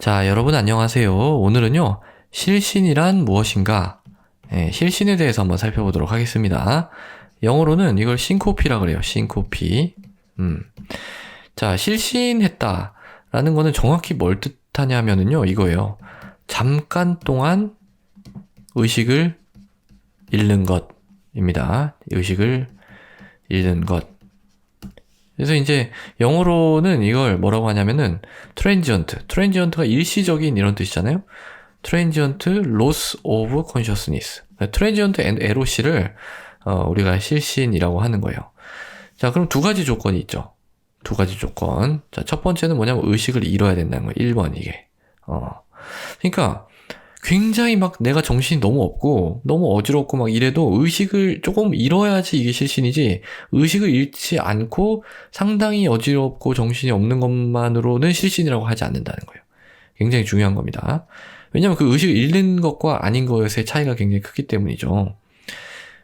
자, 여러분 안녕하세요. 오늘은요, 실신이란 무엇인가? 실신에 대해서 한번 살펴보도록 하겠습니다. 영어로는 이걸 싱코피라 그래요. 싱코피. 자, 실신했다라는 거는 정확히 뭘 뜻하냐면은요, 이거예요. 잠깐 동안 의식을 잃는 것입니다. 의식을 잃는 것. 그래서 이제 영어로는 이걸 뭐라고 하냐면은 트랜지언트가 일시적인 이런 뜻이잖아요. 트랜지언트 loss of consciousness. 트랜지언트 and LOC를 우리가 실신이라고 하는 거예요. 자, 그럼 두 가지 조건이 있죠. 두 가지 조건. 자, 첫 번째는 뭐냐면 의식을 잃어야 된다는 거예요. 1번 이게. 그러니까 굉장히 막 내가 정신이 너무 없고 너무 어지럽고 막 이래도 의식을 조금 잃어야지 이게 실신이지, 의식을 잃지 않고 상당히 어지럽고 정신이 없는 것만으로는 실신이라고 하지 않는다는 거예요. 굉장히 중요한 겁니다. 왜냐면 그 의식을 잃는 것과 아닌 것의 차이가 굉장히 크기 때문이죠.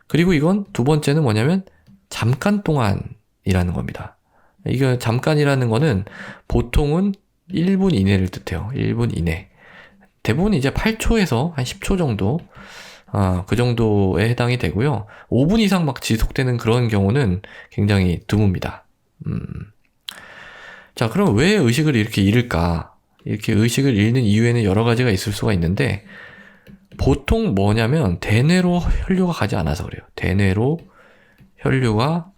그리고 이건 두 번째는 뭐냐면 잠깐 동안이라는 겁니다. 이거 잠깐이라는 거는 보통은 1분 이내를 뜻해요. 1분 이내. 대부분 이제 8초에서 한 10초 정도, 그 정도에 해당이 되고요. 5분 이상 막 지속되는 그런 경우는 굉장히 드뭅니다. 자, 그럼 왜 의식을 이렇게 잃을까? 이렇게 의식을 잃는 이유에는 여러 가지가 있을 수가 있는데, 보통 뭐냐면 대뇌로 혈류가 가지 않아서 그래요. 대뇌로 혈류가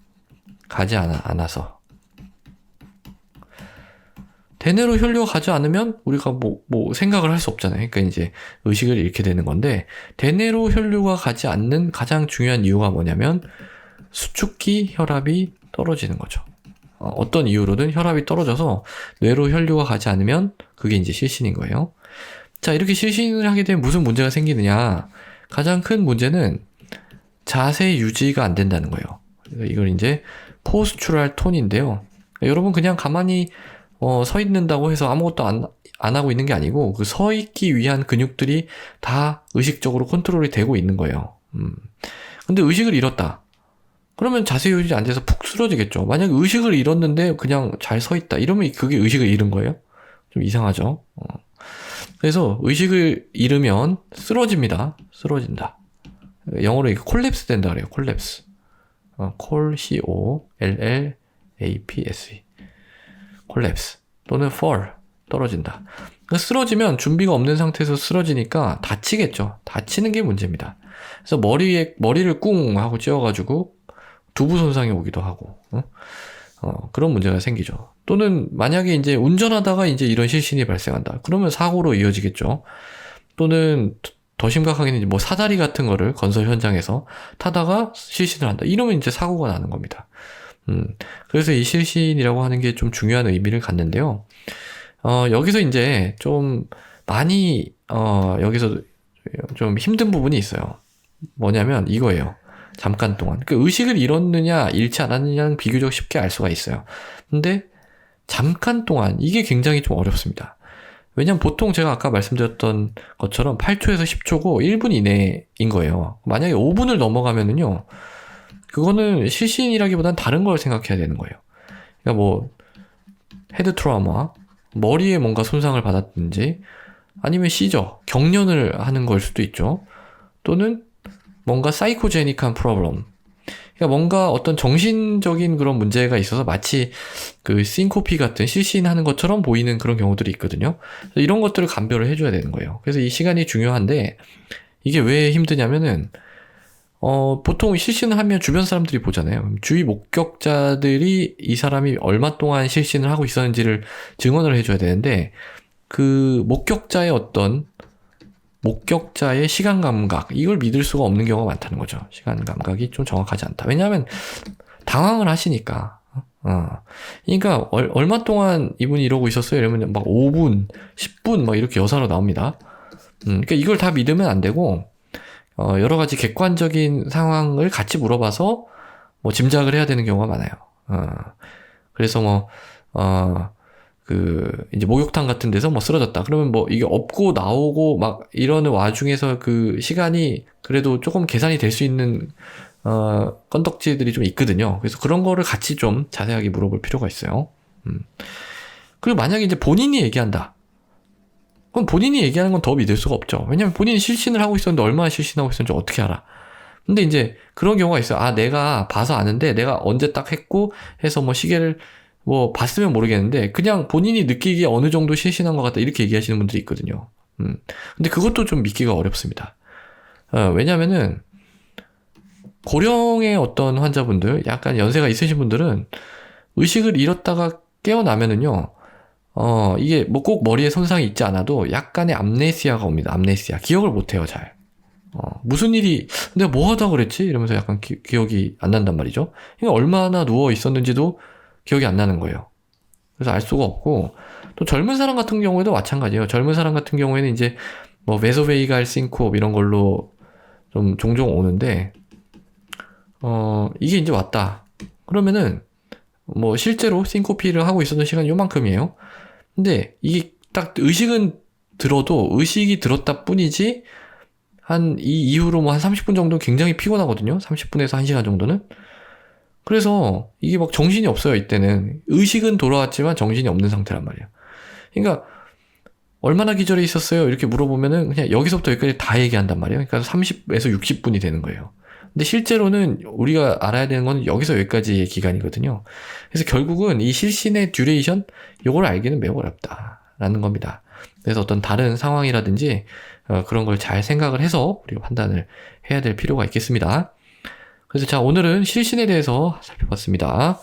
가지 않아서. 대뇌로 혈류가 가지 않으면 우리가 뭐 생각을 할 수 없잖아요. 그러니까 이제 의식을 잃게 되는 건데, 대뇌로 혈류가 가지 않는 가장 중요한 이유가 뭐냐면 수축기 혈압이 떨어지는 거죠. 어떤 이유로든 혈압이 떨어져서 뇌로 혈류가 가지 않으면 그게 이제 실신인 거예요. 자, 이렇게 실신을 하게 되면 무슨 문제가 생기느냐? 가장 큰 문제는 자세 유지가 안 된다는 거예요. 이걸 이제 포스추럴 톤인데요. 여러분 그냥 가만히 서 있는다고 해서 아무것도 안 하고 있는 게 아니고, 그 서 있기 위한 근육들이 다 의식적으로 컨트롤이 되고 있는 거예요. 근데 의식을 잃었다. 그러면 자세 유지 안 돼서 푹 쓰러지겠죠. 만약 의식을 잃었는데 그냥 잘 서 있다. 이러면 그게 의식을 잃은 거예요? 좀 이상하죠. 그래서 의식을 잃으면 쓰러집니다. 쓰러진다. 영어로 이게 콜랩스 된다 그래요. 콜랩스. C-O-L-L-A-P-S-E. 콜랩스 또는 fall, 떨어진다. 쓰러지면 준비가 없는 상태에서 쓰러지니까 다치겠죠. 다치는 게 문제입니다. 그래서 머리를 꿍 하고 찧어가지고 두부 손상이 오기도 하고, 그런 문제가 생기죠. 또는 만약에 이제 운전하다가 이제 이런 실신이 발생한다. 그러면 사고로 이어지겠죠. 또는 더 심각하게는 이제 뭐 사다리 같은 거를 건설 현장에서 타다가 실신을 한다. 이러면 이제 사고가 나는 겁니다. 그래서 이 실신이라고 하는 게 좀 중요한 의미를 갖는데요. 여기서 이제 좀 많이, 여기서 좀 힘든 부분이 있어요. 뭐냐면 이거예요. 잠깐 동안. 그 의식을 잃었느냐, 잃지 않았느냐는 비교적 쉽게 알 수가 있어요. 근데 잠깐 동안, 이게 굉장히 좀 어렵습니다. 왜냐면 보통 제가 아까 말씀드렸던 것처럼 8초에서 10초고 1분 이내인 거예요. 만약에 5분을 넘어가면은요, 그거는 실신이라기보단 다른 걸 생각해야 되는 거예요. 그러니까 뭐 헤드 트라우마, 머리에 뭔가 손상을 받았든지, 아니면 시저, 경련을 하는 걸 수도 있죠. 또는 뭔가 사이코제닉한 프로블럼. 그러니까 뭔가 어떤 정신적인 그런 문제가 있어서 마치 그 싱코피 같은 실신하는 것처럼 보이는 그런 경우들이 있거든요. 이런 것들을 감별을 해줘야 되는 거예요. 그래서 이 시간이 중요한데, 이게 왜 힘드냐면은 보통 실신을 하면 주변 사람들이 보잖아요. 주위 목격자들이 이 사람이 얼마 동안 실신을 하고 있었는지를 증언을 해줘야 되는데, 그 목격자의 시간 감각, 이걸 믿을 수가 없는 경우가 많다는 거죠. 시간 감각이 좀 정확하지 않다. 왜냐하면 당황을 하시니까. 그러니까 얼마 동안 이분이 이러고 있었어요? 이러면 막 5분, 10분 막 이렇게 여사로 나옵니다. 그러니까 이걸 다 믿으면 안 되고, 여러 가지 객관적인 상황을 같이 물어봐서 뭐 짐작을 해야 되는 경우가 많아요. 그래서 이제 목욕탕 같은 데서 뭐 쓰러졌다. 그러면 뭐 이게 업고 나오고 막 이러는 와중에서 그 시간이 그래도 조금 계산이 될 수 있는, 건덕지들이 좀 있거든요. 그래서 그런 거를 같이 좀 자세하게 물어볼 필요가 있어요. 그리고 만약에 이제 본인이 얘기한다. 그건 본인이 얘기하는 건 더 믿을 수가 없죠. 왜냐면 본인이 실신을 하고 있었는데 얼마나 실신하고 있었는지 어떻게 알아. 근데 이제 그런 경우가 있어요. 아, 내가 봐서 아는데 내가 언제 딱 했고 해서 뭐 시계를 뭐 봤으면 모르겠는데 그냥 본인이 느끼기에 어느 정도 실신한 것 같다 이렇게 얘기하시는 분들이 있거든요. 근데 그것도 좀 믿기가 어렵습니다. 왜냐면은 고령의 어떤 환자분들, 약간 연세가 있으신 분들은 의식을 잃었다가 깨어나면은요, 이게 뭐 꼭 머리에 손상이 있지 않아도 약간의 암네시아가 옵니다. 암네시아. 기억을 못해요, 잘. 무슨 일이, 내가 뭐 하다 그랬지? 이러면서 약간 기억이 안 난단 말이죠. 그러니까 얼마나 누워 있었는지도 기억이 안 나는 거예요. 그래서 알 수가 없고, 또 젊은 사람 같은 경우에도 마찬가지예요. 젊은 사람 같은 경우에는 이제 뭐 베소베이갈 싱콥 이런 걸로 좀 종종 오는데, 이게 이제 왔다. 그러면은, 뭐, 실제로 싱코피를 하고 있었던 시간이 요만큼이에요. 근데, 이게 딱 의식은 들어도, 의식이 들었다 뿐이지, 이 이후로 뭐 한 30분 정도 굉장히 피곤하거든요. 30분에서 1시간 정도는. 그래서, 이게 막 정신이 없어요, 이때는. 의식은 돌아왔지만 정신이 없는 상태란 말이에요. 그러니까, 얼마나 기절해 있었어요? 이렇게 물어보면은, 그냥 여기서부터 여기까지 다 얘기한단 말이에요. 그러니까 30에서 60분이 되는 거예요. 근데 실제로는 우리가 알아야 되는 건 여기서 여기까지의 기간이거든요. 그래서 결국은 이 실신의 듀레이션, 요걸 알기는 매우 어렵다라는 겁니다. 그래서 어떤 다른 상황이라든지 그런 걸 잘 생각을 해서 우리가 판단을 해야 될 필요가 있겠습니다. 그래서 자, 오늘은 실신에 대해서 살펴봤습니다.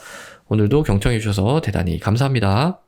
오늘도 경청해 주셔서 대단히 감사합니다.